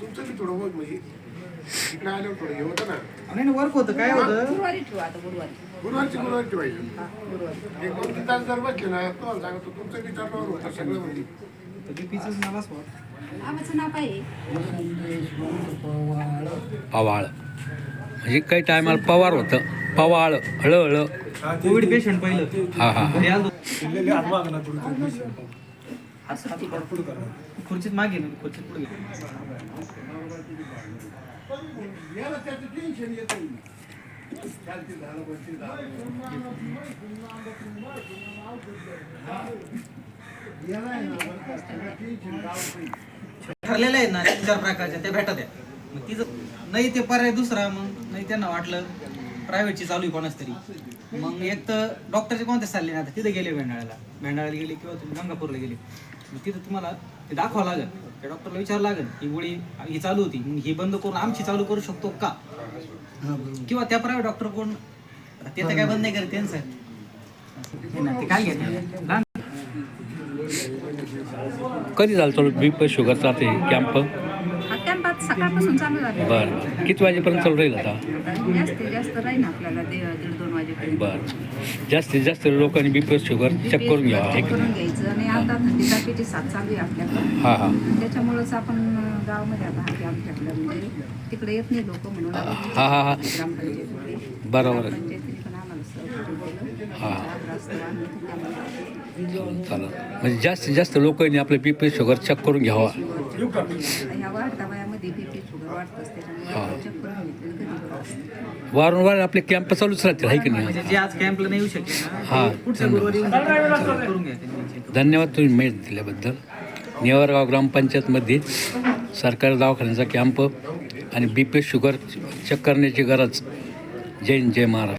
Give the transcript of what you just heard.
तुमचं बी थोडं बहुत म्हणजे इकडे आल्यावर थोडं हे होतं ना. आणि वर्क होतं काय होतं गुरुवारी ठेवू आता गुरुवारी. गुरुवारची ठेवायची. हा गुरुवारी. एक 2-3 तास जर बसले ना तुम्हाला सांगतो तुमचं बी टर्नओव्हर होतं सगळं म्हणजे. बीपीचंच नावाच होत. आमचं नाव काय आहे? पवाळ म्हणजे काही टायमाला पवार होतं पवाळ हळहळ. कोविड पेशंट पहिलं हां हां घरी आलो खुर्चीत मागे ना खुर्चीत पुढे याला त्याचं टेन्शन येतं. चालते झालं बसते झालं. याला आहे ना बरं का, सगळं टेन्शन गावात नाही. ठरलेलं आहे ना 3-4 प्रकारच्या त्या भेटत आहे. मग तिचं नाही ते पर्याय दुसरा मग नाही त्यांना वाटलं प्रायव्हेटची चालू आहे कोणाच तरी. मग एक तर डॉक्टरचे कोणते चालले ना आता तिथे गेले भेंडाळ्याला गेले किंवा तुम्ही गंगापूरला गेले मग तिथं तुम्हाला ते दाखवावं लागेल त्या डॉक्टरला विचारावं लागेल ही गोळी ही चालू होती मग ही बंद करून आमची चालू करू शकतो का किंवा त्या प्रायव्हेट डॉक्टर कोण ते तर काय बंद नाही करत त्यांचं ते काय घेत लहान कधी झालं चालू बी शुगरचा ते कॅम्प? हा कॅम्प आता सकाळपासून चालू झाला. बरं किती वाजेपर्यंत चालू राहील आता? जास्तीत जास्त राहील आपल्याला 1:30-2 वाजेपर्यंत. बरं जास्तीत जास्त लोकांनी बी शुगर चेक करून घ्यावा हे चेक करून घ्यायचं आणि आता थंडी तापीची साथ चालू आहे आपल्याकडं. हां हां त्याच्यामुळेच आपण गावामध्ये आता हा कॅम्प घेतला म्हणजे तिकडे येत नाही लोक म्हणून हां हां हां ग्रामपंचायतीमध्ये बरोबर आहे. ग्रामपंचायतीने पण आम्हाला सहकार्य केलं. हां. आग्रह असतो आम्ही इथं camp लावतो. चालेल म्हणजे जास्तीत जास्त लोकांनी आपलं बी शुगर चेक करून घ्यावा. ह्या वाढत्या वयामध्ये बीपी शुगर वाढतंच त्याच्यामुळे चेक करून घेतलेलं कधी बरं असतं. वारंवार आपले कॅम्प चालूच राहतील आहे की नाही? म्हणजे जे आज कॅम्पला नाही येऊ शकले ना हां. ते पुढच्या गुरुवारी येऊन check करून घ्या त्यांनी. धन्यवाद तुम्ही माहिती दिल्याबद्दल. नेवरगाव ग्रामपंचायतमध्ये सरकारी दवाखान्याचा कॅम्प आणि बी शुगर चेक करण्याची गरज. जय हिंद जय महाराष्ट्र.